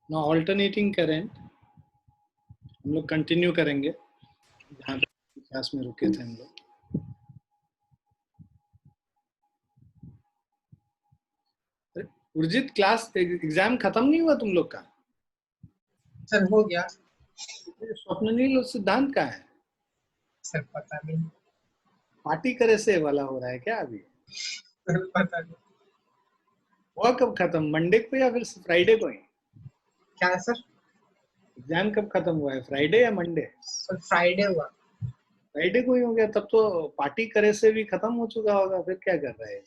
ना alternating current हम लोग कंटिन्यू करेंगे जहाँ क्लास में रुके थे हम लोग। उर्जित, क्लास एग्जाम खत्म नहीं हुआ तुम लोग का? सर हो गया। स्वप्ननील और सिद्धांत का है। सर पता नहीं। पार्टी करे से वाला हो रहा है क्या अभी? सर पता नहीं। हुआ कब खत्म, मंडे को या फिर फ्राइडे को ही? क्या है सर? एग्जाम कब खत्म हुआ है, फ्राइडे या मंडे? सर फ्राइडे हुआ। फ्राइडे को ही हो गया, तब तो पार्टी करे से भी खत्म हो चुका होगा, फिर क्या कर रहा है?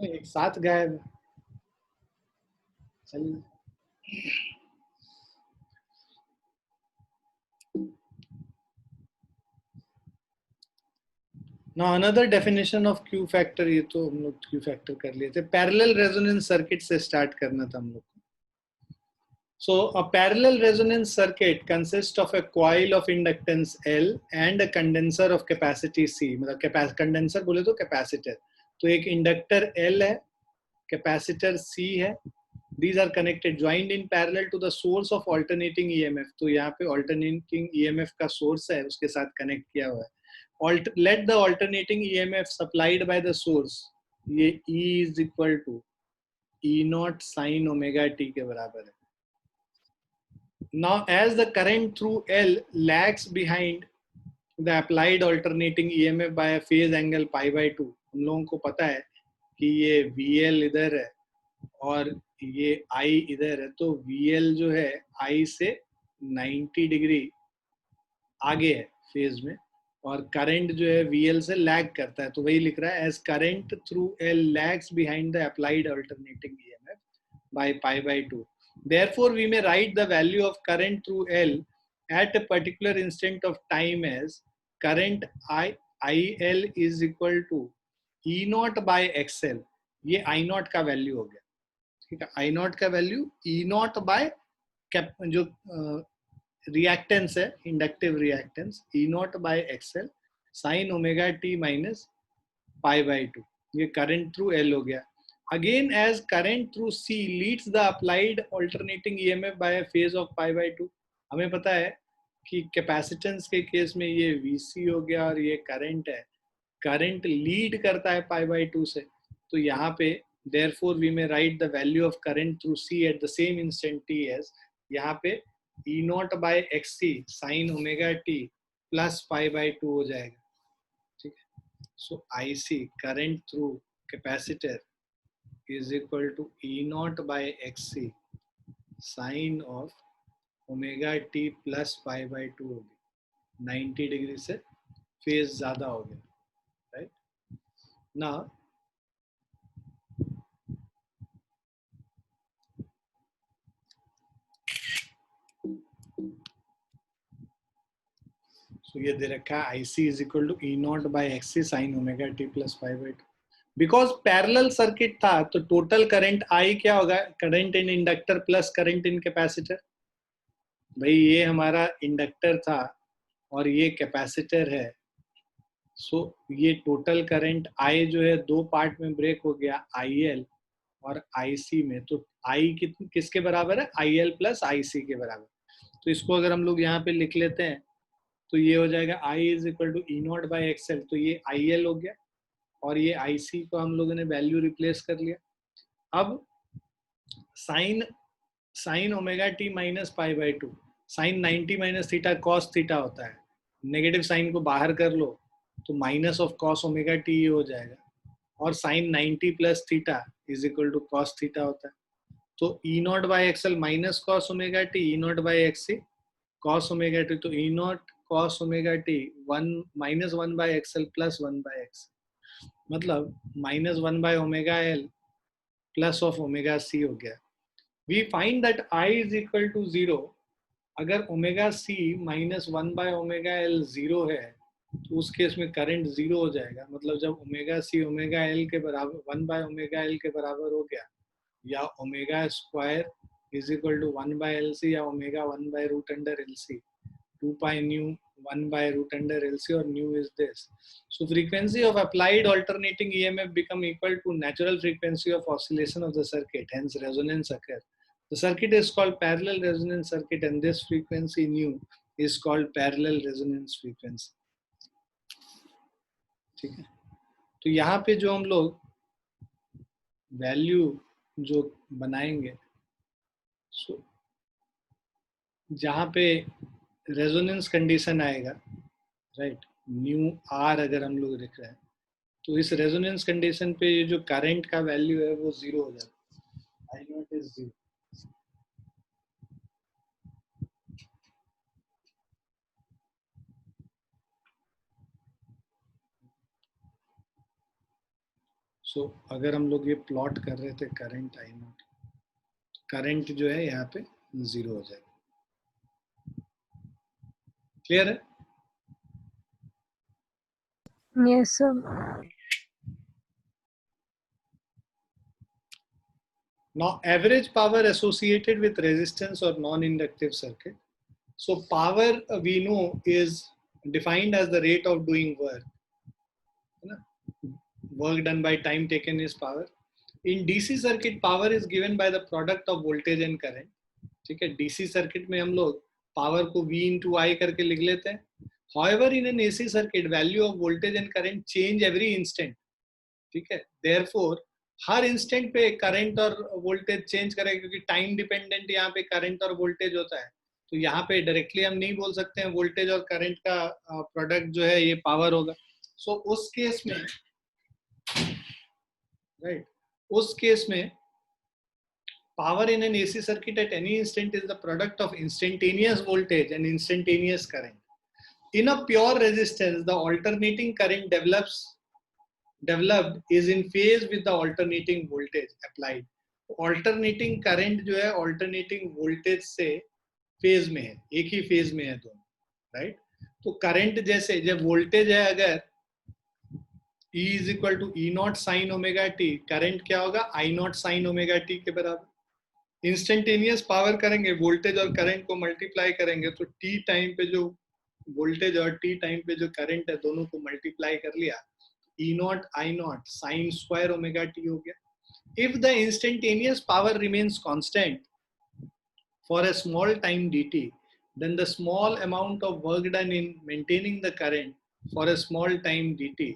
एक साथ गायब। चल, now another definition of Q factor, ये तो हम लोग Q factor कर लिए थे। पैरेलल रेजोनेंस सर्किट से स्टार्ट करना था हम लोग को। So a parallel resonance circuit consists of a coil of inductance L and a condenser of capacity C। मतलब कंडेंसर बोले तो कैपेसिटर, तो एक इंडक्टर L है, कैपेसिटर C है। These are connected joined in parallel to the source of alternating EMF। तो यहाँ पे alternating EMF का सोर्स है, उसके साथ कनेक्ट किया हुआ है। Let the alternating EMF supplied by the source, ये E is equal to E naught sin omega t के बराबर है। Now as the current through L lags behind the applied alternating EMF by a phase angle pi by 2, हम लोगों को पता है कि ये VL इधर है और ये I इधर है, तो VL जो है I से 90 डिग्री आगे है फेज में, और करंट जो है VL से लैग करता है, तो वही लिख रहा है as current through L lags behind the applied alternating EMF by pi by 2। Therefore, we may write the value of current through L at a particular instant of time as current IL is equal to E naught by XL। ये I naught का value हो गया, ठीक है। I naught का value E naught by जो reactance है, inductive reactance, E naught by XL sin omega t minus pi by 2। ये करंट थ्रू L हो गया। Again, as current through C leads the applied alternating EMF by a phase of pi by 2। हमें पता है कि capacitance के case में ये VC हो गया और ये करंट है, करंट लीड करता है पाई बाई 2 से, तो यहाँ पे therefore we may write the value of current through C at the same instant t as, यहाँ पे E naught by XC sin omega t plus pi by 2 हो जाएगा, ठीक है। So IC current through capacitor is equal to E naught by XC sin of omega t plus pi by 2 होगी, 90 degree से phase ज्यादा हो गया, right ना। So ये दे रखा है IC is equal to E naught by XC sin omega t plus pi by 2। Because parallel circuit था तो टोटल करंट I क्या होगा, current in inductor plus current in capacitor. भाई ये हमारा इंडक्टर था और ये कैपेसिटर है, सो ये टोटल करंट I जो है दो पार्ट में ब्रेक हो गया, IL और IC में। तो I किसके बराबर है, IL प्लस IC के बराबर। तो इसको अगर हम लोग यहाँ पे लिख लेते हैं तो ये हो जाएगा I is equal to E nought by XL। तो ये IL हो गया और ये IC को हम लोगों ने वैल्यू रिप्लेस कर लिया। अब sine omega T minus pi by 2, sine 90 minus theta cos theta होता है, नेगेटिव साइन को बाहर कर लो तो minus of cos omega T हो जाएगा, और sine 90 plus theta is equal to cos theta होता है। तो E nought by XL minus cos omega T, E nought by X cos omega T, तो E nought cos omega T one minus one by XL plus one by X, मतलब minus one by omega L plus of omega C हो गया। We find that I is equal to zero अगर omega C minus one by omega L zero है, तो उस case में current zero हो जाएगा। मतलब जब ओमेगा सी ओमेगा एल के बराबर वन बाय ओमेगा एल के बराबर हो गया, या omega square is equal to one by L C, या omega one by root under L C, two pi nu 1 by root under LC, or nu is this. So frequency of applied alternating EMF become equal to natural frequency of oscillation of the circuit, hence resonance occur. The circuit is called parallel resonance circuit, and this frequency nu is called parallel resonance frequency. ठीक है, तो यहाँ पे जो हम लोग value जो बनाएंगे, सो जहाँ पे रेजोनेंस कंडीशन आएगा, राइट, न्यू आर अगर हम लोग लिख रहे हैं, तो इस रेजोनेंस कंडीशन पे ये जो करंट का वैल्यू है वो 0 हो जाता है, I नॉट इज 0. सो अगर हम लोग ये प्लॉट कर रहे थे करंट आई नॉट, करंट जो है यहाँ पे 0 हो जाएगा. क्लियर है? Yes, sir. Now average power associated with resistance or non-inductive circuit. So power we know is defined as the rate of doing work. Work done by time taken is power. In DC circuit, power is given by the product of voltage and current. ठीक है, DC circuit में हम लोग power को V into I करके लिख लेते हैं. However, in an AC circuit, value of voltage and current change every instant. ठीक है, therefore हर इंस्टेंट पे करंट और वोल्टेज चेंज करेगा, क्योंकि टाइम डिपेंडेंट यहाँ पे करंट और वोल्टेज होता है. तो यहाँ पे डायरेक्टली हम नहीं बोल सकते हैं वोल्टेज और करंट का प्रोडक्ट जो है ये पावर होगा. सो उस केस में, राइट, उस केस में power in an AC circuit at any instant is the product of instantaneous voltage and instantaneous current. In a pure resistance, the alternating current developed is in phase with the alternating voltage applied. Alternating current जो है alternating voltage से phase में है, एक ही phase में है दोनों, right? तो current जैसे जब voltage है अगर E is equal to E naught sin omega t, current क्या होगा I naught sin omega t के बराबर. इंस्टेंटेनियस पावर करेंगे, वोल्टेज और करंट को मल्टीप्लाई करेंगे, तो टी टाइम पे जो वोल्टेज और टी टाइम पे जो करंट है दोनों को मल्टीप्लाई कर लिया, E nought I nought sine square omega T हो गया. If the instantaneous power remains constant for a small time dt, then the small amount of work done in maintaining the current for a small time dt,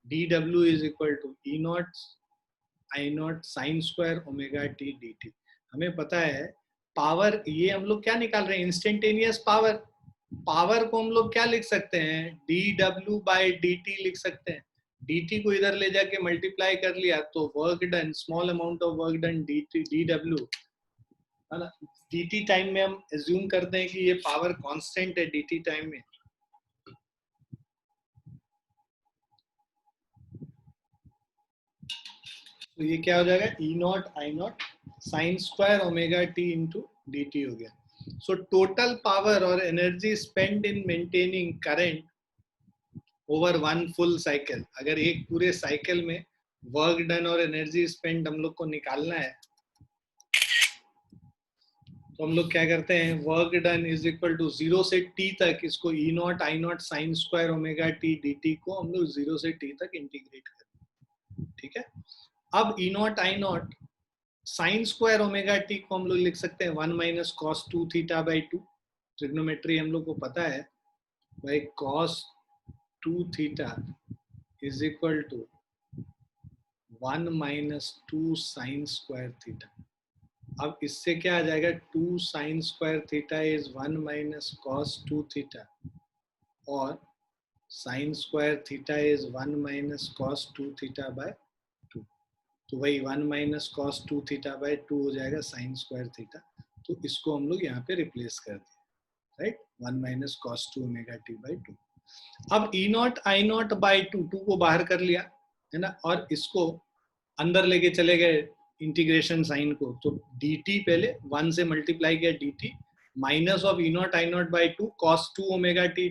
dw is equal to e naught I naught sin square omega t dt. हमें पता है power, ये हम लोग क्या निकाल रहे हैं, इंस्टेंटेनियस पावर. पावर को हम लोग क्या लिख सकते हैं, dw by dt लिख सकते हैं. dt को इधर ले जाके मल्टीप्लाई कर लिया तो work done, small amount of work done dw है ना. dt टाइम में हम एज्यूम करते हैं कि ये पावर कांस्टेंट है dt टाइम में. तो ये क्या हो जाएगा, E nought I nought sine square omega T into D T हो गया. सो टोटल पावर और energy spend in maintaining current over one full cycle. अगर एक पूरे साइकिल में वर्क डन और एनर्जी स्पेंड हम लोग को निकालना है, तो हम लोग क्या करते हैं, work done is equal to 0 से t तक, इसको E nought I nought sine square omega T D T को हम लोग 0 से t तक इंटीग्रेट करते हैं. ठीक है, अब E nought I nought sine square omega T को हम लोग लिख सकते हैं 1 minus cos 2 theta by 2. Trigonometry हम लोग को पता है, भाई cos 2 theta is equal to 1 minus 2 sine square theta. अब इससे क्या आ जाएगा, 2 sine square theta is 1 minus cos 2 theta, और sine square theta is 1 minus cos 2 theta bye 2. तो वही 1 माइनस कॉस 2 थीटा बाय 2 हो जाएगा साइन स्क्वायर थीटा. तो इसको हम लोग यहाँ पे रिप्लेस कर दिए, right, 1 minus cos 2 omega T by 2. अब E nought I nought by 2 को बाहर कर लिया है ना, और इसको अंदर लेके चले गए इंटीग्रेशन साइन को. तो dt पहले 1 से मल्टीप्लाई किया dt minus of E nought I nought by 2 cos 2 omega T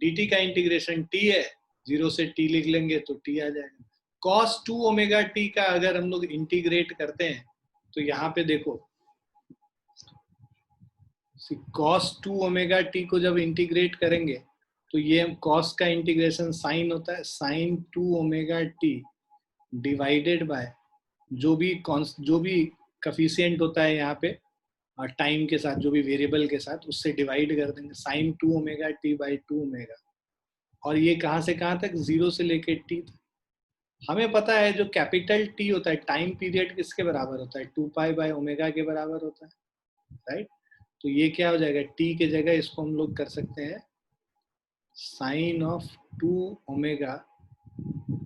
dt का इंटीग्रेशन t है, 0 से t लिख लेंगे तो t आ जाएगा. cos 2 ओमेगा t का अगर हम लोग इंटीग्रेट करते हैं तो यहाँ पे देखो, cos 2 ओमेगा t को जब इंटीग्रेट करेंगे तो ये कॉस का इंटीग्रेशन साइन होता है sine 2 omega T divided by जो भी कफिशियंट होता है यहाँ पे और टाइम के साथ जो भी वेरिएबल के साथ उससे डिवाइड कर देंगे sine 2 omega T by 2 omega. और ये कहाँ से कहाँ तक, 0 से लेके टी तक। हमें पता है जो कैपिटल टी होता है टाइम पीरियड किसके बराबर होता है, 2 पाई बाय ओमेगा के बराबर होता है, राइट। तो ये क्या हो जाएगा, टी के जगह इसको हम लोग कर सकते हैं sine of 2 omega,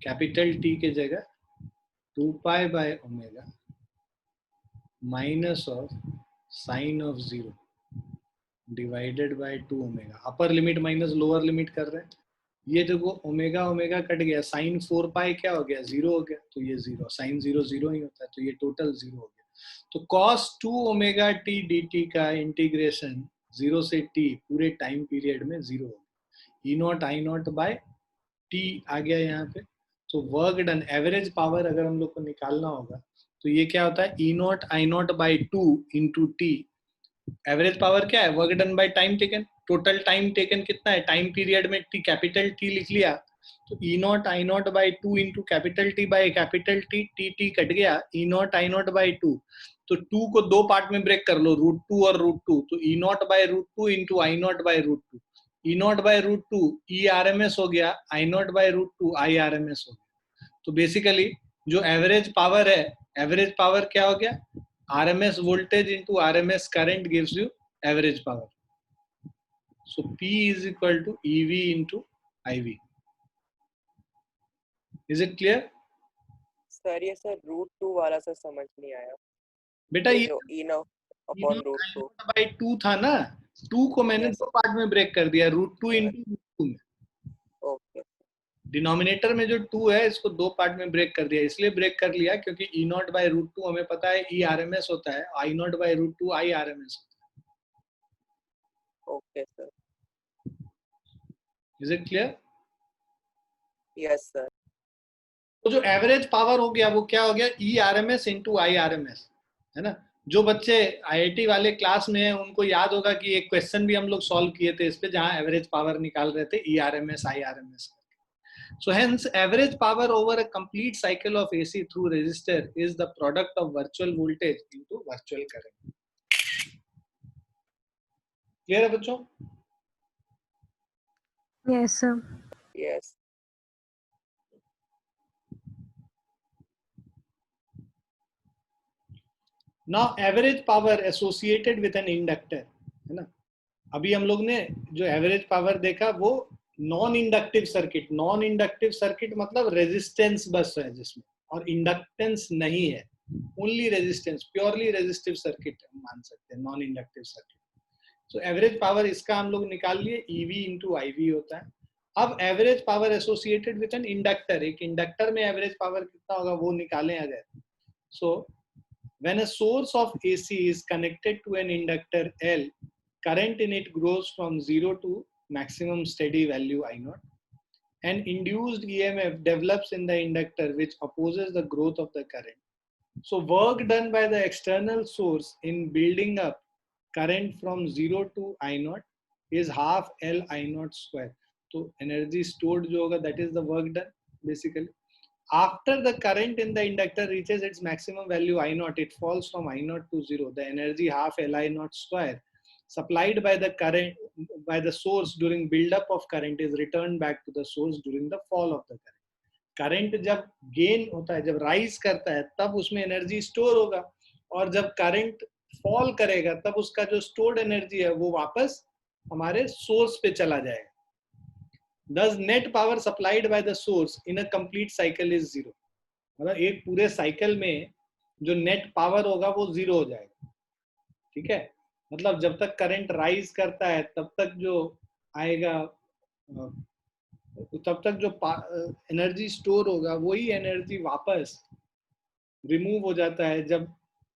capital T के जगह 2 pi by omega minus of sine of 0 divided by 2 omega. Upper limit minus lower limit कर रहे हैं। ये देखो ओमेगा ओमेगा कट गया, साइन 4 पाई क्या हो गया, 0 हो गया। तो ये 0, साइन 0 0 ही होता है, तो ये टोटल 0 हो गया। तो cos 2 omega T D t का इंटीग्रेशन 0 से t पूरे टाइम पीरियड में 0 हो गया। E nought I nought by T आ गया यहाँ पे। तो वर्क डन, एवरेज पावर अगर हम लोग को निकालना होगा तो ये क्या होता है, E nought I nought by 2 into T. Average power क्या है, work done by time taken. Total time taken कितना है टाइम पीरियड में, टी कैपिटल टी लिख लिया तो E nought I nought by 2 into capital T by capital T, T T cut गया, E nought I nought by 2। तो 2 को दो पार्ट में ब्रेक कर लो, √2 और √2। तो E nought by √2 into I nought by √2। E nought by √2 E R M S हो गया, I nought by √2 I R M S हो गया। तो बेसिकली जो एवरेज पावर है, एवरेज पावर क्या हो गया, RMS voltage into RMS current gives you average power. So P is equal to EV into IV. Is it clear? Sir ये sir √2 वाला सर समझ नहीं आया। बेटा ये ये जो ई नॉट अपॉन √2 बाई 2 था ना, 2 को मैंने Yes, दो पार्ट में ब्रेक कर दिया, √2 इंटू √2 में। ओके डिनोमिनेटर में जो 2 है इसको दो पार्ट में ब्रेक कर दिया, इसलिए ब्रेक कर लिया क्योंकि ई नॉट बाई √2 हमें पता है ई RMS होता है, I nought by √2 I RMS होता ओके सर। है। Is it clear? Yes sir. तो जो एवरेज पावर हो गया वो क्या हो गया, ई RMS इंटू आई RMS, है ना। जो बच्चे IIT वाले क्लास में हैं उनको याद होगा कि एक क्वेश्चन भी हम लोग सॉल्व किए थे इस पे, जहां एवरेज पावर निकाल रहे थे ई RMS I RMS। So hence average power over a complete cycle of AC through resistor is the product of virtual voltage into virtual current. Clear है बच्चों? Yes, sir. Yes Now average power associated with an inductor, है ना। अभी हम लोग ने जो average power देखा वो non inductive circuit, non inductive circuit मतलब रेजिस्टेंस बस है जिसमें, और इंडक्टेंस नहीं है, only resistance, purely resistive circuit मान सकते हैं नॉन इंडक्टिव सर्किट। तो एवरेज पावर इसका हम लोग निकाल लिए, ईवी इंटू आईवी होता है। अब average power associated with an inductor, एक इंडक्टर में एवरेज पावर कितना होगा वो निकालें अगर। सो when a source of AC is connected to an inductor L, current in it grows from 0 to maximum steady value I naught. An induced EMF develops in the inductor which opposes the growth of the current. So work done by the external source in building up current from 0 to I naught is half L I naught square. So energy stored जो होगा that is the work done basically. After the current in the inductor reaches its maximum value I naught, it falls from I naught to 0. The energy half L I naught square supplied by the current by the source during build up of current is returned back to the source during the fall of the current. Current जब gain होता है, जब rise करता है तब उसमें energy store होगा, और जब करंट फॉल करेगा तब उसका जो स्टोर्ड एनर्जी है वो वापस हमारे सोर्स पे चला जाएगा। Thus net power supplied by the source in a complete cycle is 0. मतलब एक पूरे साइकिल में जो नेट पावर होगा वो 0 हो जाएगा, ठीक है। मतलब जब तक करंट राइज करता है तब तक जो आएगा, तब तक जो एनर्जी स्टोर होगा वही एनर्जी वापस रिमूव हो जाता है जब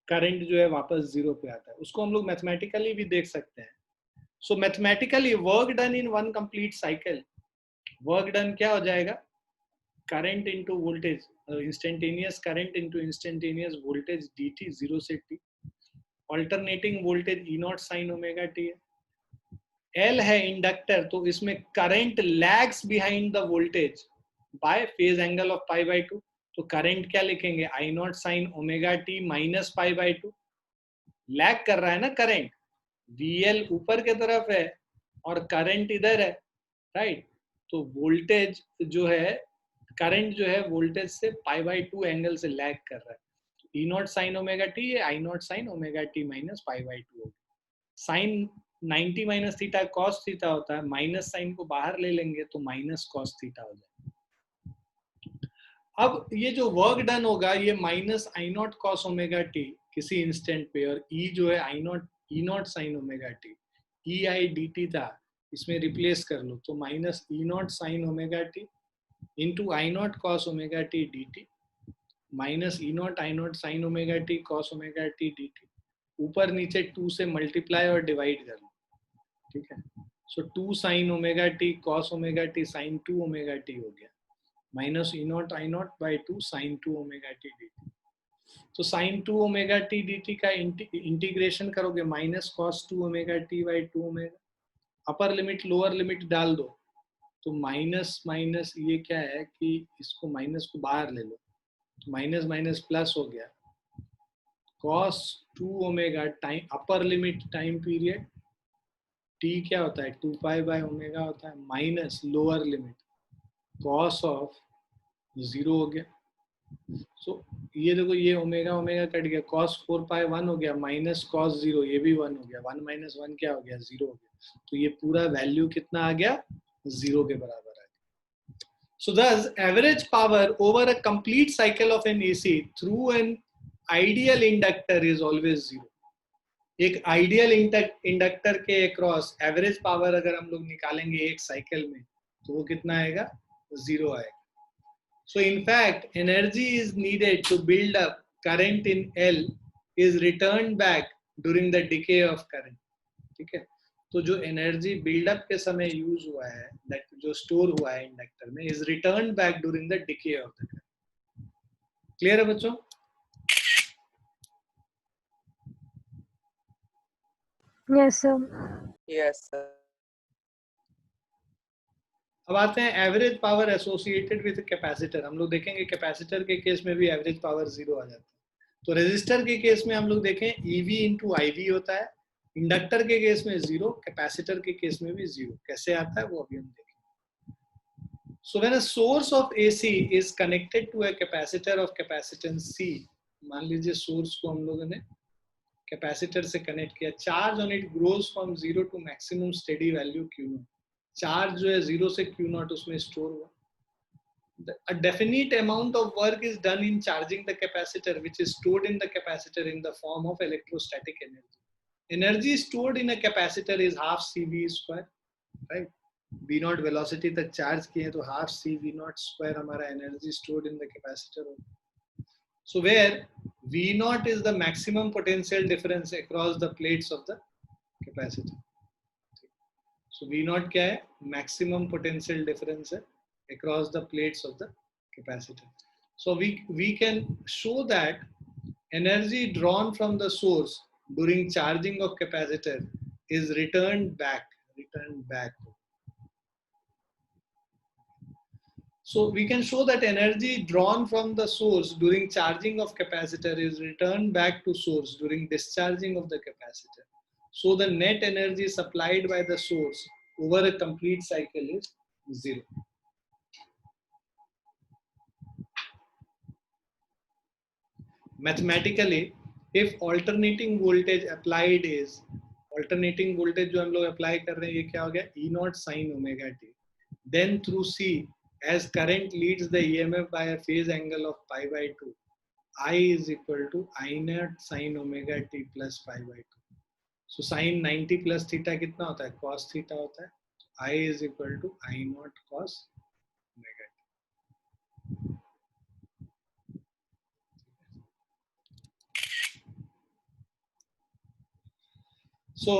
करंट जो है वापस 0 पे आता है। उसको हम लोग मैथमेटिकली भी देख सकते हैं। So mathematically work done in one complete cycle, work done क्या हो जाएगा, current into voltage, instantaneous current into instantaneous voltage dt 0 से t, alternating voltage E0 sin omega t है, L है इंडक्टर, तो इसमें current lags behind the voltage by phase angle of pi by two. तो current क्या लिखेंगे, I nought sine omega T minus pi by two. Lag कर रहा है ना करंट, VL ऊपर के तरफ है और करंट इधर है, राइट. तो वोल्टेज जो है, करंट जो है वोल्टेज से पाई बाई टू एंगल से लैग कर रहा है. E nought sine omega T, I nought sine omega T minus pi by two. Sine 90 minus theta cos theta होता है, माइनस साइन को बाहर ले लेंगे तो माइनस कॉस थीटा हो जाएगा. अब ये जो वर्क डन होगा ये minus I nought cos omega T किसी इंस्टेंट पे, और ई जो है I nought E nought sine omega T, E I D T था, इसमें रिप्लेस कर लो तो minus E nought sine omega T into I nought cos omega T D T minus E nought I nought sine omega T cos omega T D T. ऊपर नीचे 2 से multiply और divide कर लो, ठीक है. So 2 sine omega T cos omega t sine 2 omega T हो गया, minus E nought I nought by 2 sine 2 omega T D t. तो sine 2 omega T D t का इंटीग्रेशन करोगे minus cos 2 omega T by 2 omega. Upper limit lower limit डाल दो तो minus minus ये क्या है कि इसको माइनस को बाहर ले लो, तो माइनस माइनस प्लस हो गया, cos 2 omega time upper limit time period t क्या होता है 2 पाई बाय ओमेगा होता है, minus lower limit cos of 0 हो गया. सो ये देखो ये ओमेगा ओमेगा कट गया, cos 4 पाई 1 हो गया, माइनस cos 0 ये भी 1 हो गया, 1 माइनस 1 क्या हो गया 0 हो गया. तो ये पूरा वैल्यू कितना आ गया 0 के बराबर आ गया. So thus average power over a complete cycle of an AC through an ideal inductor is always 0. एक आइडियल इंडक्टर के अक्रॉस एवरेज पावर अगर हम लोग निकालेंगे एक साइकिल में तो वो कितना आएगा 0 आएगा. So in fact energy is needed to build up current in L is returned back during the decay of current. ठीक है. तो जो एनर्जी बिल्डअप के समय यूज हुआ है, जो स्टोर हुआ है इंडक्टर में, is return back during the decay of the current. Clear है बच्चों? Yes sir. Yes, sir. अब आते हैं average power associated with capacitor. हम लोग देखेंगे कैपेसिटर के केस में भी एवरेज पावर 0 आ जाता है. तो रेजिस्टर के केस में हम लोग देखें ईवी इंटू आईवी होता है, इंडक्टर के केस में 0, कैपेसिटर के केस में भी 0. कैसे आता है वो अभी हम देखेंगे. So when a source of AC is connected to a capacitor of capacitance C, मान लीजिए सोर्स को हम लोगों ने कैपेसिटर से कनेक्ट किया, charge on it grows from 0 to maximum steady value Q0. Charge जो है 0 से Q0 उसमें स्टोर हुआ. A definite amount of work is done in charging the capacitor, which is stored in the capacitor in the form of electrostatic energy. Energy stored in a capacitor is half CV square, right? V naught velocity तक charge किए तो half CV naught square हमारा energy stored in the capacitor होगा. So where V naught is the maximum potential difference across the plates of the capacitor. So V naught क्या है? Maximum potential difference है across the plates of the capacitor. So we can show that energy drawn from the source during charging of capacitor is returned back. So we can show that energy drawn from the source during charging of capacitor is returned back to source during discharging of the capacitor. So the net energy supplied by the source over a complete cycle is 0. Mathematically, if alternating voltage applied is, alternating voltage जो हम लोग apply कर रहे हैं ये क्या हो गया E naught sin omega t, then through C as current leads the EMF by a phase angle of pi by 2, I is equal to I naught sin omega t plus pi by 2. So sin 90 plus theta कितना होता है cos theta होता है, I is equal to I naught cos omega t. So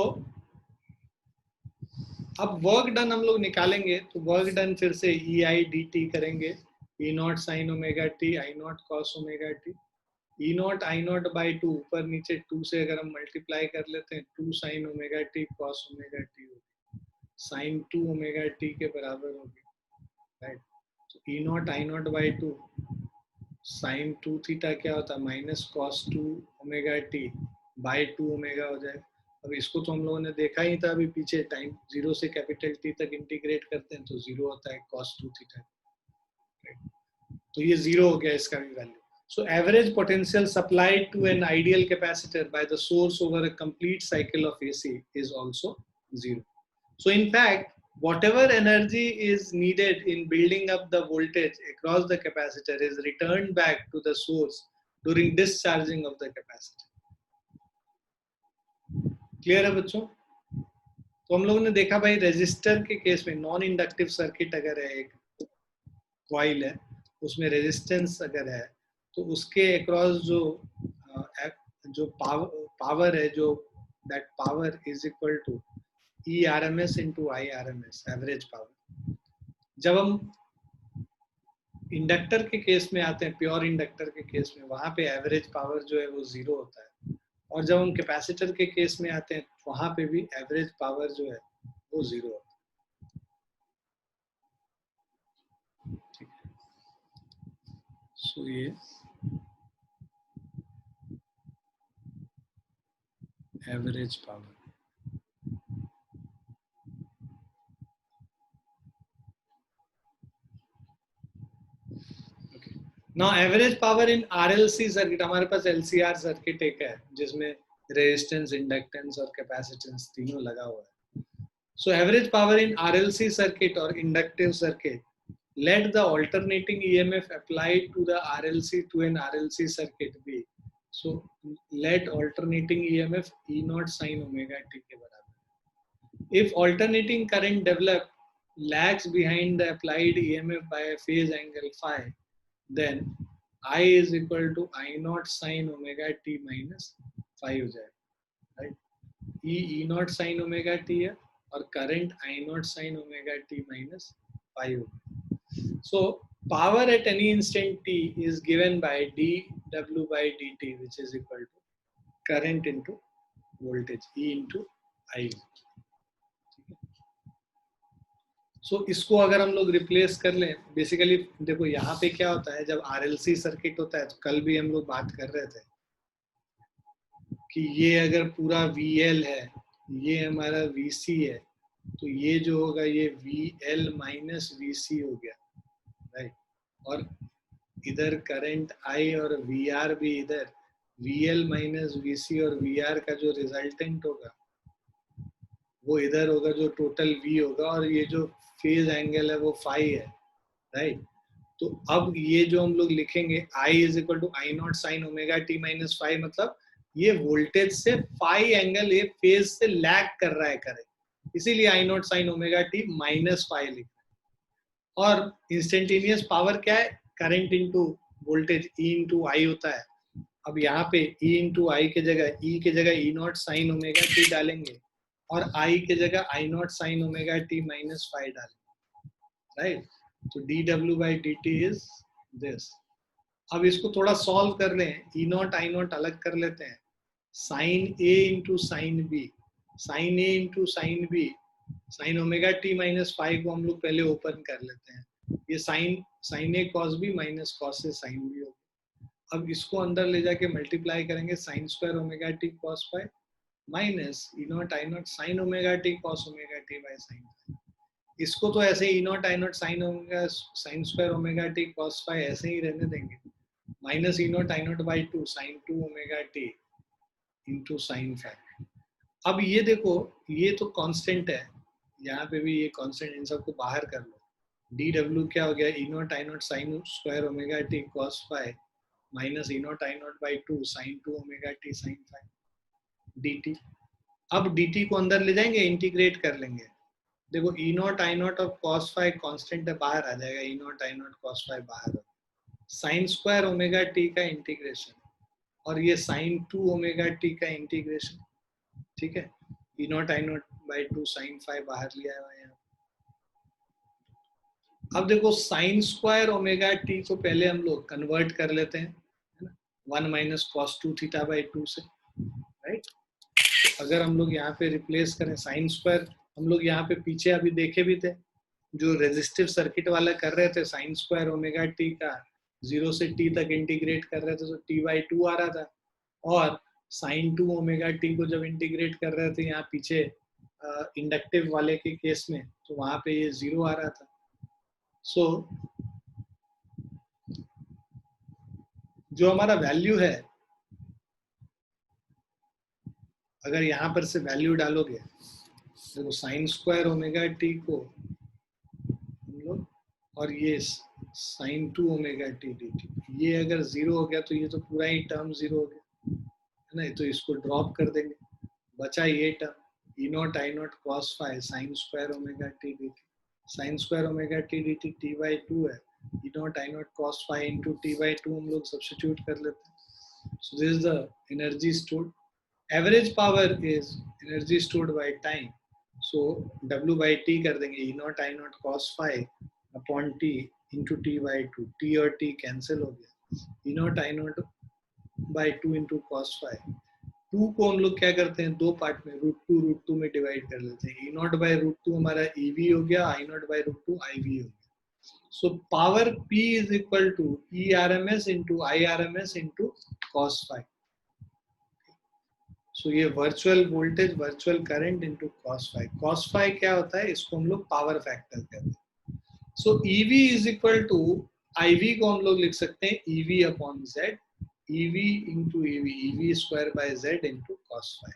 अब work done हम लोग निकालेंगे तो वर्क डन फिर से ई आई डी टी करेंगे, E nought sine omega T I nought cos omega T, E nought I nought by 2 ऊपर नीचे 2 से अगर हम मल्टीप्लाई कर लेते हैं 2 sine omega T cos omega t होगा. साइन 2 ओमेगा टी के बराबर होगी, राइट। तो E nought I nought by 2 sine 2 theta क्या होता है minus cos 2 omega T by 2 omega हो जाएगा। अब इसको तो हम लोगों ने देखा ही था अभी पीछे, टाइम 0 से कैपिटल टी तक इंटीग्रेट करते हैं तो 0 होता है कॉस 2 थीटा, तो ये 0 हो गया इसका भी value. So average potential supplied to an ideal capacitor by the source over a complete cycle of AC is also 0. So in fact, whatever energy is needed in building up the voltage across the capacitor is returned back to the source during discharging of the capacitor. Clear है बच्चों? तो हम लोगों ने देखा भाई resistor के case में नॉन इंडक्टिव सर्किट अगर है, एक कॉइल है उसमें रेजिस्टेंस अगर है तो उसके अक्रॉस जो पावर है, जो that power is equal to E R M S into I R M S, average power. जब हम इंडक्टर के केस में आते हैं, प्योर इंडक्टर के केस में, वहां पे एवरेज पावर जो है वो 0 होता है, और जब हम कैपेसिटर के केस में आते हैं वहां पे भी एवरेज पावर जो है वो 0 होता है। ठीक है, सो ये average power. Okay. Now average power in RLC circuit, हमारे पास LCR सर्किट एक है जिसमें रेजिस्टेंस, इंडक्टेंस और कैपेसिटेंस तीनों लगा हुआ है। So average power in RLC circuit or inductive circuit, let the alternating EMF applied to the RLC to an RLC circuit be, so let alternating EMF E naught sin omega t के बराबर। If alternating current developed lags behind the applied EMF by a phase angle phi, then I is equal to I naught sin omega t minus phi हो जाएगा, right? E naught sin omega t है और current I naught sin omega t minus phi होगा। So power at any instant t is given by dW by dt, which is equal to current into voltage E into I। सो इसको अगर हम लोग replace कर लें, basically देखो यहाँ पे क्या होता है, जब आरएलसी सर्किट होता है तो कल भी हम लोग बात कर रहे थे कि ये अगर पूरा VL है, ये हमारा VC है, तो ये जो होगा ये VL माइनस VC हो गया, राइट। और इधर करंट I और VR भी इधर VL माइनस VC और VR का जो रिजल्टेंट होगा वो इधर होगा, जो टोटल V होगा, और ये जो फेज एंगल है वो फाई है, राइट। तो अब ये जो हम लोग लिखेंगे I is equal to I nought sine omega T minus phi, मतलब ये वोल्टेज से फाई एंगल ये फेज से लैग कर रहा है करंट, इसीलिए I nought sine omega T minus phi लिख रहे हैं। और इंस्टेंटेनियस पावर क्या है, current into voltage E into I होता है। अब यहाँ पे E इंटू आई के जगह E nought sine omega T डालेंगे और I के जगह I nought sine omega T minus phi डालेंगे, राइट। तो dW by dt is this। अब इसको थोड़ा सॉल्व कर लें, E नॉट I नॉट अलग कर लेते हैं, sine A into sine B, sine A into sine B, sine omega T minus phi को हम लोग पहले ओपन कर लेते हैं, ये sine A cos B minus cos A sin B होगा। अब इसको अंदर ले जाके मल्टीप्लाई करेंगे, sine square omega t cos phi minus E nought I nought sine omega T cos omega t by sine. इसको तो ऐसे E nought I nought sine omega sine square omega T cos phi ऐसे ही रहने देंगे, minus E nought I nought by 2 sine 2 omega T into sine phi. अब ये देखो ये तो कांस्टेंट है, यहाँ पे भी ये कांस्टेंट, इन सबको बाहर कर लो, डी डब्ल्यू क्या हो गया, E nought I nought sine square omega T cos phi minus E nought I nought by 2 sine 2 omega t sine phi dt। अब dt को अंदर ले जाएंगे, इंटीग्रेट कर लेंगे, देखो E nought I nought of cos phi constant है, बाहर आ जाएगा, E nought I nought cos phi बाहर, साइन स्क्वायर ओमेगा टी का इंटीग्रेशन और ये साइन 2 ओमेगा टी का इंटीग्रेशन, ठीक है। E nought I nought by 2 sine phi बाहर लिया हुआ है यहाँ। अब देखो साइन स्क्वायर ओमेगा टी को पहले हम लोग कन्वर्ट कर लेते हैं, 1 माइनस कॉस 2 थीटा बाई 2 से, राइट। अगर हम लोग यहाँ पे रिप्लेस करें साइन स्क्वायर हम लोग यहाँ पे पीछे अभी देखे भी थे, जो रेजिस्टिव सर्किट वाला कर रहे थे साइन स्क्वायर ओमेगा टी का 0 से t तक इंटीग्रेट कर रहे थे तो t/2 आ रहा था, और साइन 2 ओमेगा टी को जब इंटीग्रेट कर रहे थे यहाँ पीछे इंडक्टिव वाले के केस में, तो वहां पे ये 0 आ रहा था. सो जो हमारा वैल्यू है, अगर यहाँ पर से वैल्यू डालोगे, देखो साइन स्क्वायर ओमेगा टी को हम लोग, और ये sine 2 omega T D T, ये अगर 0 हो गया तो ये तो पूरा ही टर्म 0 हो गया है ना, तो इसको ड्रॉप कर देंगे, बचा ये term E nought I nought cos phi sine square omega T D t. Sine square omega T D t t/2 है, E nought I nought cos phi into t/2 हम लोग सब्स्टिट्यूट कर लेते हैं. So this is the energy stored. Average power is energy stored by time. So W/T कर देंगे, E naught I naught cos phi upon T into T/2. T और T cancel हो गया. E naught I naught by 2 into cos phi. 2 को हम लोग क्या करते हैं, दो पार्ट में √2 में डिवाइड कर लेते हैं. E naught by √2 हमारा EV हो गया, I naught by √2 IV हो गया. So power P is equal to ERMS into IRMS into cos phi. So ये virtual voltage virtual current into cos phi. cos phi क्या होता है, इसको हम लोग पावर फैक्टर कहते हैं. So EV is equal to IV को हम लोग लिख सकते हैं EV upon Z, EV into EV, EV square by Z into cos phi.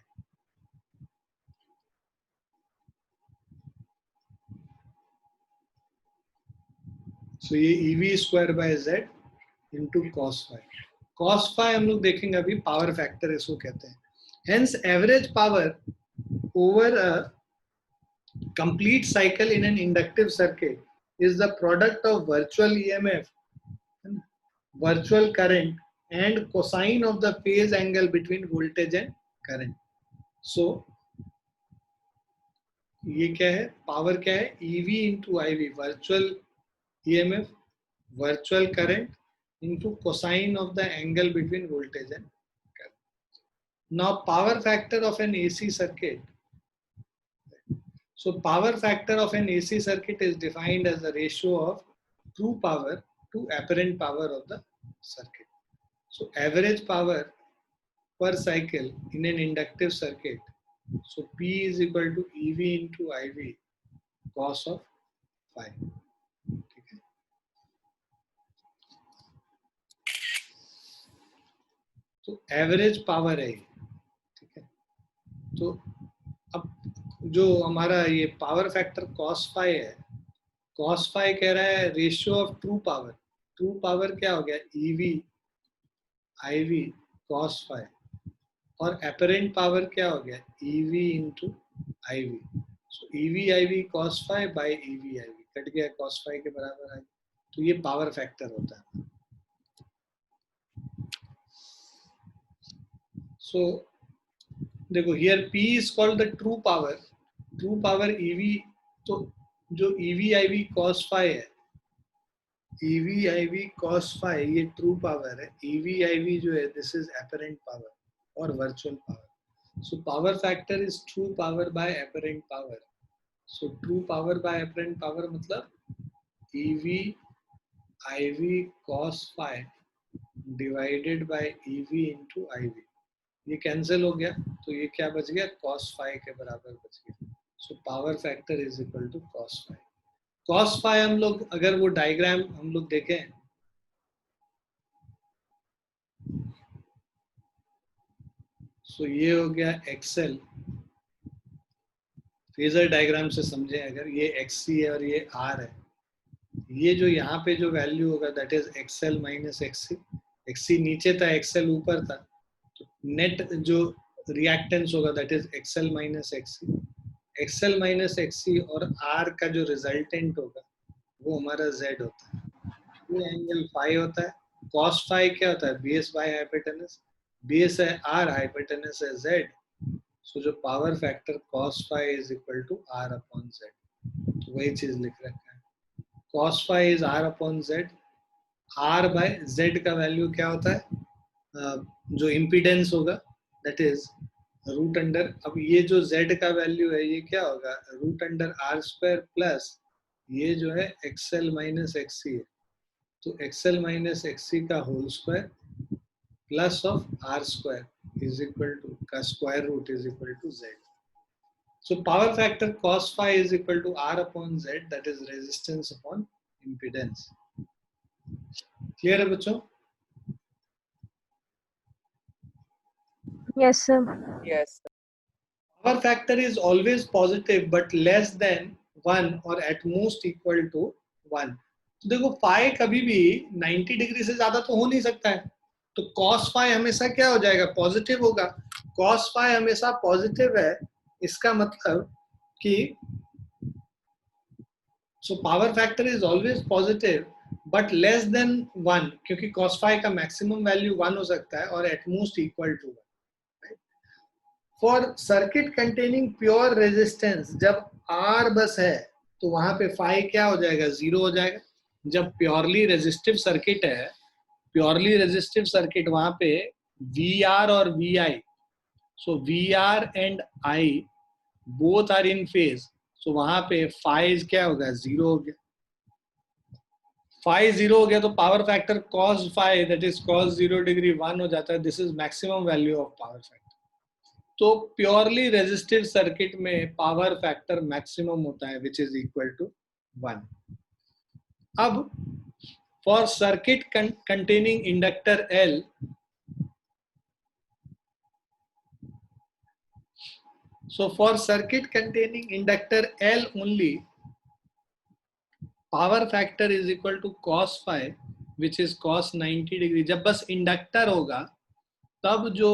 So ये EV square by Z into cos phi. cos phi हम लोग देखेंगे अभी, पावर फैक्टर इसको कहते हैं. Hence, average power over a complete cycle in an inductive circuit is the product of virtual EMF, virtual current, and cosine of the phase angle between voltage and current. So, ये क्या है, power क्या है, EV into IV, virtual EMF, virtual current into cosine of the angle between voltage and. Now power factor of an AC circuit. So power factor of an AC circuit is defined as the ratio of true power to apparent power of the circuit. So average power per cycle in an inductive circuit. So P is equal to EV into IV cos of phi. Okay. So average power है, तो अब जो हमारा ये power factor cos phi है, cos phi कह रहा है ratio of true power. True power क्या हो गया, EV IV cos phi, और एपरेंट पावर क्या हो गया, EV into IV. So EV IV cos phi by EV IV cut गया, cos phi के बराबर है, तो ये पावर फैक्टर होता है. सो देखो, here P is called the true power. True power EV, तो जो EV IV cos phi है, EV IV cos phi ये ट्रू पावर है. EV IV जो है, दिस इज एपरेंट पावर और virtual power. So power factor is true power bye apparent power. So true power bye apparent power मतलब EV IV cos phi divided by EV into IV. ये cancel हो गया, तो ये क्या बच गया, cos phi के बराबर बच गया. So power factor is equal to cos phi. cos phi हम लोग अगर वो डायग्राम हम लोग देखें, सो ये हो गया XL. फेजर डायग्राम से समझें, अगर ये XC है और ये R है, ये जो यहाँ पे जो वैल्यू होगा that is XL minus XC. XC नीचे था, XL ऊपर था, नेट जो रिएक्टेंस होगा that is XL minus XC. XL minus XC और R का जो रिजल्टेंट होगा वो हमारा Z होता है. ये एंगल फाई होता है. cos phi क्या होता है, बेस बाय हाइपोटेनस. बेस है R, हाइपोटेनस है Z. सो जो power factor cos phi is equal to R upon Z. तो वही चीज लिख रखा है, cos phi is R upon Z. R by Z का वैल्यू क्या होता है, जो इम्पीडेंस होगा दैट इज रूट अंडर, अब ये जो z का वैल्यू है ये क्या होगा, root under R square plus ये जो है एक्सएल माइनस एक्सी है, तो एक्सएल माइनस एक्सी का whole square plus of R square is equal to का square root is equal to z. So power factor cos phi is equal to r upon z, that is resistance upon impedance. Clear है बच्चों? Yes, sir. Yes. Power factor is always positive but less than 1 or at most equal to 1. तो देखो phi कभी भी 90 degree से ज्यादा तो हो नहीं सकता है, तो cos phi हमेशा क्या हो जाएगा, पॉजिटिव होगा. cos phi हमेशा पॉजिटिव है, इसका मतलब कि so power factor is always positive but less than 1, क्योंकि cos phi का maximum value 1 हो सकता है और at most equal to 1. For circuit containing pure resistance, जब R बस है तो वहां पे phi क्या हो जाएगा, 0 हो जाएगा. जब प्योरली रेजिस्टिव सर्किट है, प्योरली रेजिस्टिव सर्किट, वहां पे VR और VI, so VR and I both are in phase, so वहां पे phi क्या होगा, 0 हो गया. phi 0 हो गया तो power factor cos phi, that is cos 0 degree 1 हो जाता है. This is maximum value of power factor. तो प्योरली रेजिस्टिव सर्किट में पावर फैक्टर मैक्सिमम होता है विच इज इक्वल टू 1. अब for circuit containing inductor L, so for circuit containing inductor L only, power factor is equal to cos phi which is cos 90 degree. जब बस inductor होगा तब जो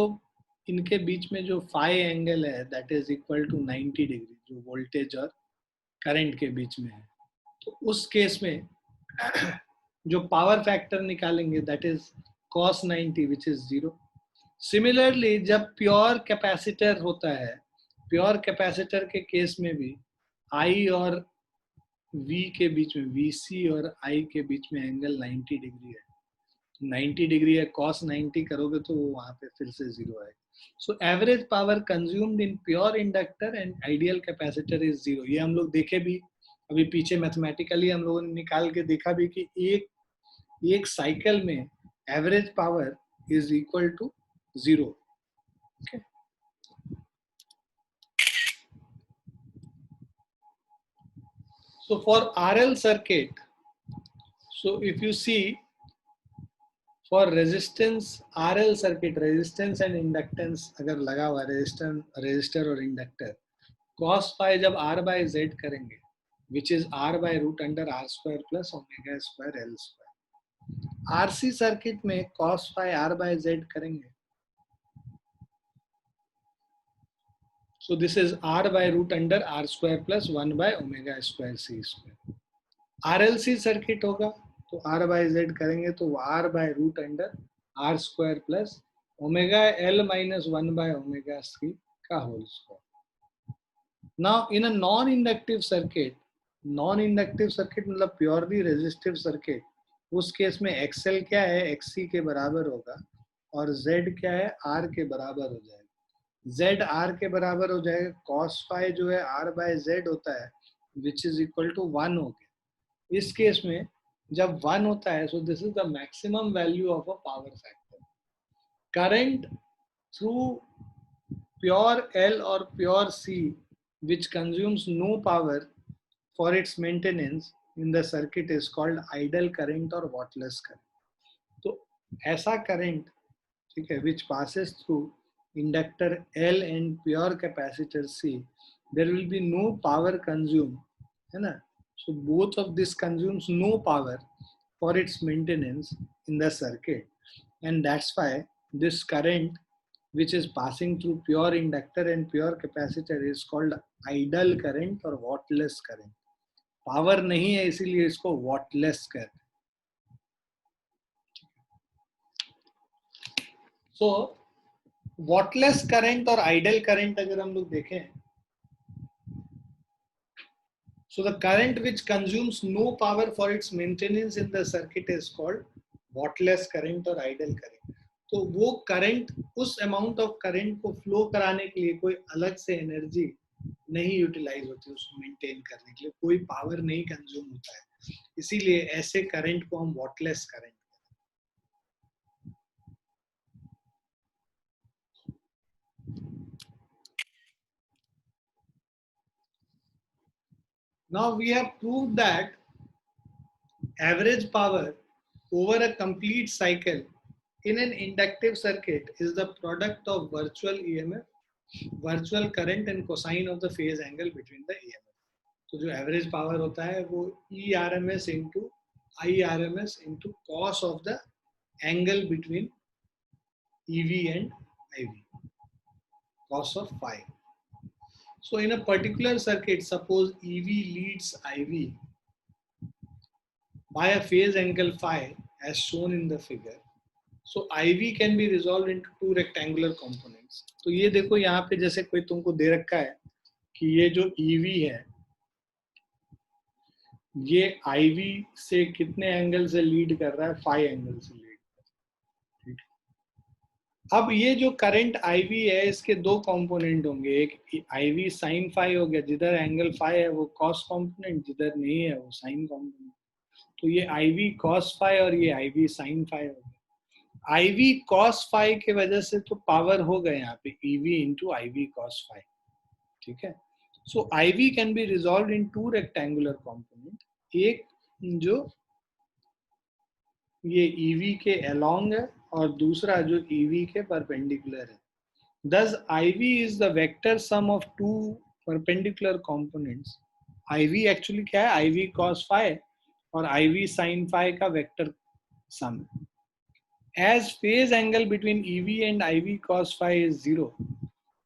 इनके बीच में जो phi एंगल है that is equal to 90 degree, जो वोल्टेज और करंट के बीच में है. तो उस केस में जो पावर फैक्टर निकालेंगे that is cos 90 which is 0. Similarly जब प्योर कैपेसिटर होता है, प्योर कैपेसिटर के केस में भी I और V के बीच में, VC और I के बीच में एंगल 90 डिग्री है. 90 डिग्री है, cos 90 करोगे तो वहां पे फिर से 0 आएगा. So average power consumed in pure inductor and ideal capacitor is 0. ये हम लोग देखे भी अभी पीछे, मैथमेटिकली हम लोगों ने निकाल के देखा भी कि एक साइकिल में average power is equal to 0. Okay. So for RL circuit, so if you see for resistance RL circuit, resistance and inductance अगर लगा हुआ रेजिस्टर और इंडक्टर, cos phi जब R by Z करेंगे which is R by root under R square plus omega square L square. RC circuit में cos phi R by Z करेंगे, so this is R by root under R square plus 1 by omega square C square. RLC circuit होगा तो R by Z करेंगे तो R by root under R square plus omega L minus 1 by omega C का whole square. Now in a non-inductive circuit मतलब purely resistive circuit, उस case में XL क्या है, XC के बराबर होगा और Z क्या है, R के बराबर हो जाएगा. Z R के बराबर हो जाएगा, cos phi जो है R by Z होता है which is equal to 1 हो गया. इस केस में जब 1 होता है, so this is the maximum value of a power factor. Current through pure L or pure C which consumes no power for its maintenance in the circuit is called idle current or wattless current. तो ऐसा current, ठीक है, which passes through inductor L and pure capacitor C, there will be no power consumed, है ना. So both of this consumes no power for its maintenance in the circuit, and that's why this current which is passing through pure inductor and pure capacitor is called idle current or wattless current. Power नहीं है इसीलिए इसको wattless कहते हैं. So wattless current और idle current अगर हम लोग देखें, so the current which consumes no power for its maintenance in the circuit is called wattless current or idle current. तो वो करंट, उस अमाउंट ऑफ करंट को फ्लो कराने के लिए कोई अलग से एनर्जी नहीं यूटिलाइज होती, उसको मेंटेन करने के लिए कोई पावर नहीं कंज्यूम होता है, इसीलिए ऐसे करंट को हम wattless current. Now we have proved that average power over a complete cycle in an inductive circuit is the product of virtual EMF, virtual current and cosine of the phase angle between the EMF. तो जो average power होता है वो E R M S into I R M S into cos of the angle between EV and IV, cos of phi. So in a particular circuit, suppose EV leads IV by a phase angle phi as shown in the figure. So IV can be resolved into two rectangular components. तो ये देखो यहाँ पे जैसे कोई तुमको दे रखा है कि ये जो EV है ये IV से कितने एंगल से लीड कर रहा है, फाई एंगल से लीड कर रहा है। अब ये जो करंट IV है इसके दो कंपोनेंट होंगे, एक IV साइन फाई हो गया, जिधर एंगल फाई है वो कॉस कंपोनेंट, जिधर नहीं है वो साइन कंपोनेंट। तो ये IV कॉस फाई और ये IV साइन फाई हो गया। IV कॉस फाई के वजह से तो पावर हो गए यहाँ पे EV into IV cos phi, ठीक है। So IV can be resolve into rectangular component, एक जो ये EV के अलोंग है और दूसरा जो EV के परपेंडिकुलर है। Thus IV is the vector sum of two perpendicular components. IV actually क्या है, IV cos phi और IV sin phi का वेक्टर सम है। As phase angle between EV and IV cos phi is 0,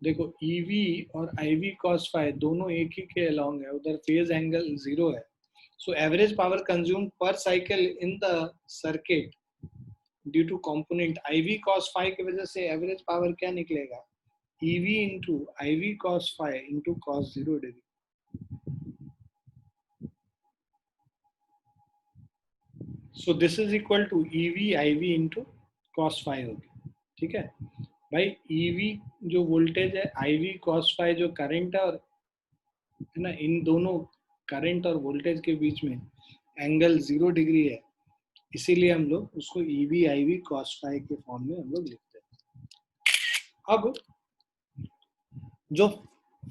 देखो EV और IV cos phi दोनों एक ही के अलोंग है, उधर फेज एंगल 0 है। So average power consumed per cycle in the circuit due to component IV cos phi की वजह से एवरेज पावर क्या निकलेगा, EV into IV cos phi into cos 0 degree. So this is equal to EV IV into cos phi होगी, ठीक है भाई। EV जो वोल्टेज है, IV cos phi जो करंट है, और है ना, इन दोनों करंट और वोल्टेज के बीच में एंगल 0 डिग्री है, इसीलिए हम लोग उसको EV IV cos phi के फॉर्म में हम लोग लिखते हैं। अब जो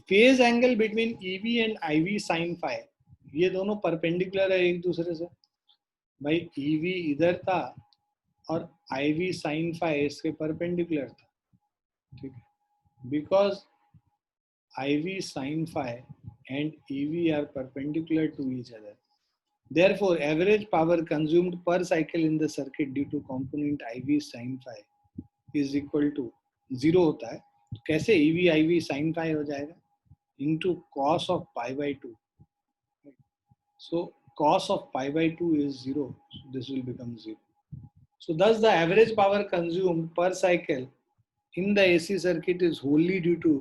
phase angle between EV and IV sin phi, ये दोनों परपेंडिकुलर है एक दूसरे से। भाई EV इधर था और IV sin phi इसके परपेंडिकुलर था, ठीक है। Because IV sin phi and EV are perpendicular to each other, therefore average power consumed per cycle in the circuit due to component IV sin phi is equal to 0 होता है। तो कैसे EV IV sin phi हो जाएगा, into cos of pi by 2. So cos of pi by 2 is 0. So this will become 0. So thus the average power consumed per cycle in the AC circuit is wholly due to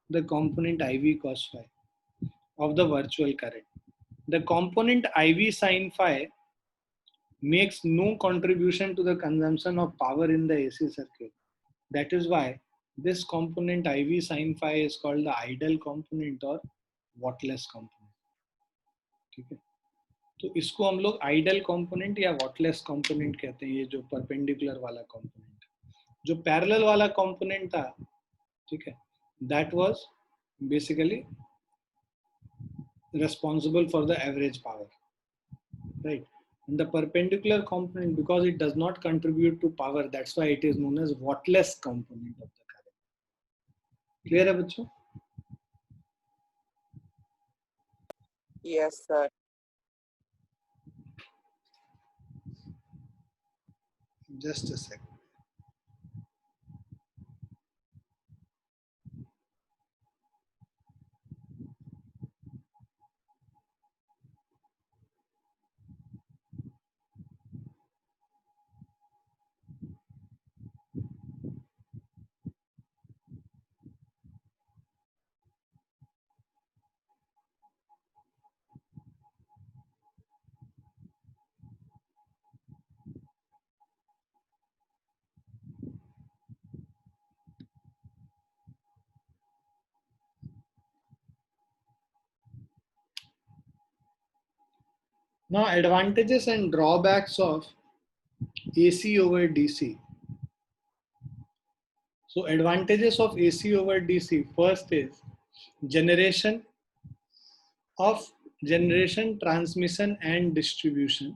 the component IV cos phi of the virtual current. The component IV sin phi makes no contribution to the consumption of power in the AC circuit. That is why this component IV sin phi is called the idle component or whatless component, ठीक है। तो इसको हम लोग idol component या wattless component कहते हैं, ये जो परपेंडिकुलर वाला कंपोनेंट। जो पैरेलल वाला कंपोनेंट था, ठीक है, that was basically responsible for the average power, right? And the perpendicular component, because it does not contribute to power, that's why it is known as whatless component of the current. Clear है बच्चों? Yes, sir. Just a second. Now, advantages and drawbacks of AC over DC. So, advantages of AC over DC. First is generation, transmission and distribution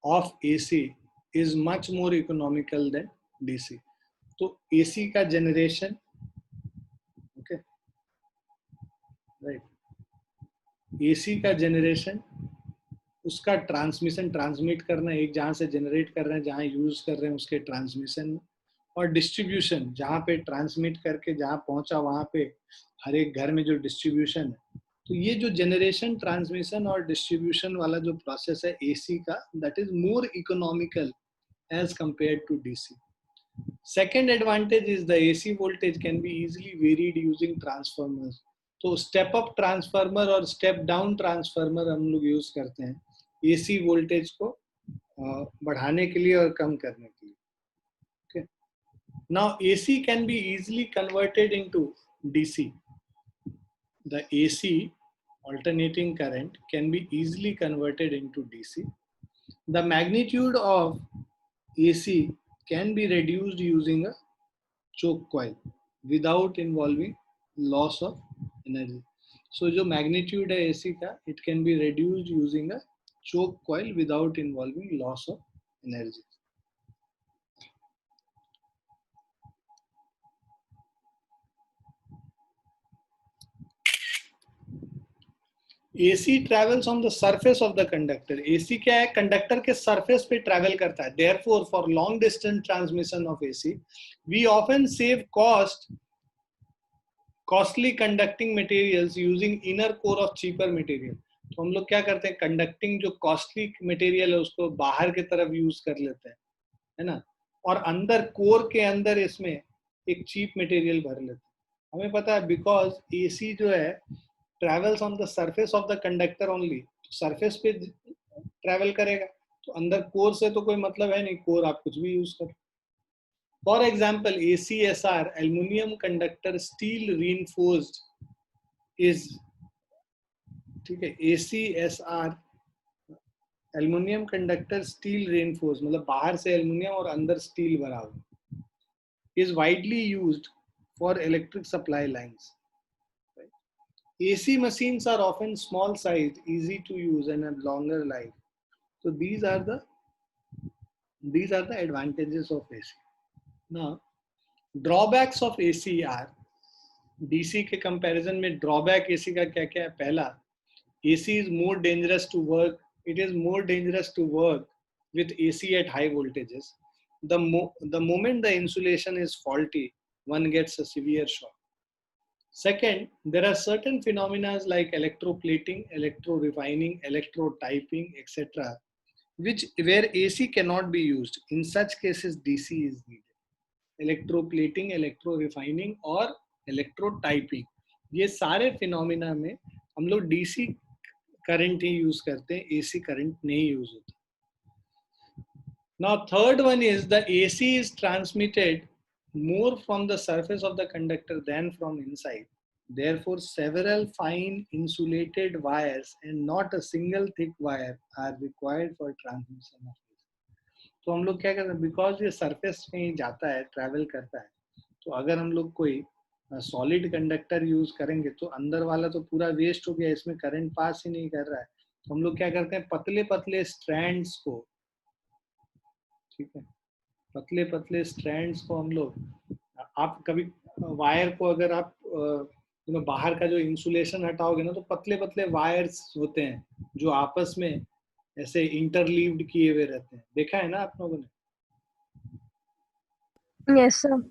of AC is much more economical than DC. तो AC का generation, okay, right, AC का generation, उसका transmission, transmit करना, एक जहां से generate कर रहे हैं जहां यूज कर रहे हैं उसके ट्रांसमिशन, और डिस्ट्रीब्यूशन जहां पे ट्रांसमिट करके जहां पहुंचा वहां पे हर एक घर में जो डिस्ट्रीब्यूशन है. तो ये जो जनरेशन, ट्रांसमिशन और डिस्ट्रीब्यूशन वाला जो प्रोसेस है एसी का, that is more economical as compared to DC. Second advantage is the AC voltage can be easily varied using transformers. तो स्टेप अप ट्रांसफार्मर और स्टेप डाउन ट्रांसफार्मर हम लोग use करते हैं एसी वोल्टेज को बढ़ाने के लिए और कम करने के लिए. Okay. Now AC can be easily converted into DC. The AC alternating current can be easily converted into DC. The magnitude of AC can be reduced using a choke coil without involving loss of energy. So जो magnitude है AC का, it can be reduced using a choke coil without involving loss of energy. AC travels on the surface of the conductor. AC क्या है? Conductor के surface पे travel करता है. Therefore, for long distance transmission of AC, we often save costly conducting materials using inner core of cheaper material. तो हम लोग क्या करते हैं, कंडक्टिंग जो कॉस्टली मटेरियल है उसको बाहर की तरफ यूज कर लेते हैं, है ना, और अंदर कोर के अंदर इसमें एक चीप मटेरियल भर लेते हैं. हमें पता है बिकॉज एसी जो है travels on the surface of the conductor only, surface पे ट्रेवल करेगा, तो अंदर कोर से तो कोई मतलब है नहीं, कोर आप कुछ भी यूज करो. For example ACSR, aluminium conductor steel reinforced is, ठीक है, ACSR aluminium conductor steel reinforced, मतलब बाहर से एल्यूमिनियम और अंदर स्टील भरा हुआ, is widely used for electric supply lines. Right? AC machines are often small sized, easy to use and have longer life. So these are the advantages of AC. Now, drawbacks of AC are, DC के comparison में drawback AC का क्या क्या है? पहला, AC is more dangerous to work. It is more dangerous to work with AC at high voltages. The moment the insulation is faulty, one gets a severe shock. Second, there are certain phenomena like electroplating, electro-refining, electro-typing, etc., where AC cannot be used. In such cases, DC is needed. Electroplating, electro-refining और electro-typing, ये सारे phenomena में हम लोग DC current ही use करते हैं, AC current नहीं use होता. Now, third one is the AC is transmitted more from the surface of the conductor than from inside. Therefore, several fine insulated wires and not a single thick wire are required for transmission of AC. तो हम लोग क्या करते हैं, because ये surface में ही जाता है, ट्रैवल करता है, तो अगर हम लोग कोई सॉलिड कंडक्टर यूज करेंगे तो अंदर वाला तो पूरा वेस्ट हो गया, इसमें करंट पास ही नहीं कर रहा है. तो हम लोग क्या करते हैं, पतले पतले स्ट्रैंड्स को, ठीक है, पतले पतले स्ट्रैंड्स को हम लोग, आप कभी वायर को अगर आप बाहर का जो इंसुलेशन हटाओगे ना, तो पतले पतले वायर्स होते हैं जो आपस में ऐसे इंटरलीव्ड किए हुए रहते हैं. देखा है ना आप लोगों ने? Yes, sir.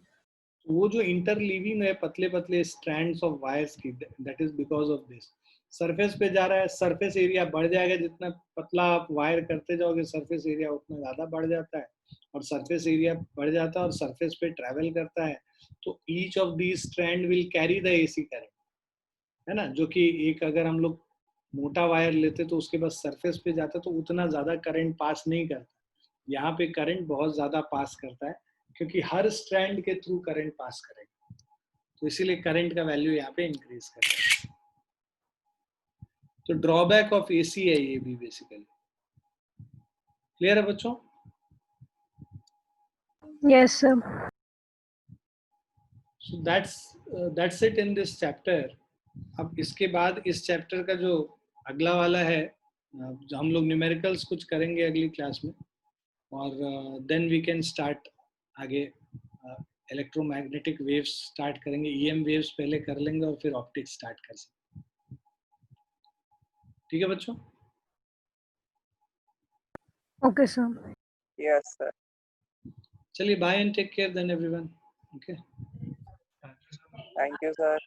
वो जो इंटरलीविंग है पतले पतले स्ट्रैंड्स ऑफ वायर्स की, that is because of this. Surface पे जा रहा है, सरफेस एरिया बढ़ जाएगा, जितना पतला आप वायर करते जाओगे सरफेस एरिया उतना ज्यादा बढ़ जाता है, और सरफेस एरिया बढ़ जाता है और सरफेस पे ट्रैवल करता है, तो each of these strand will carry the AC current, है ना, जो कि एक अगर हम लोग मोटा वायर लेते तो उसके पास सरफेस पे जाता तो उतना ज्यादा करंट पास नहीं करता. यहाँ पे करंट बहुत ज्यादा पास करता है क्योंकि हर स्ट्रैंड के थ्रू करंट पास करेगा, तो इसीलिए करंट का वैल्यू यहाँ पे इंक्रीज कर रहा है. तो ड्रॉबैक ऑफ AC है ये भी बेसिकली. क्लियर है बच्चों? Yes, sir. So that's it in this chapter. अब इसके बाद इस चैप्टर का जो अगला वाला है, जो हम लोग न्यूमेरिकल्स कुछ करेंगे अगली क्लास में, और देन वी कैन स्टार्ट आगे इलेक्ट्रोमैग्नेटिक वेव्स स्टार्ट करेंगे. ईएम वेव्स पहले कर लेंगे और फिर ऑप्टिक्स स्टार्ट कर सकते. ठीक है बच्चों? Okay, sir. Yes, sir. चलिए, bye and take care then everyone. Okay. Thank you so much. Thank you, sir.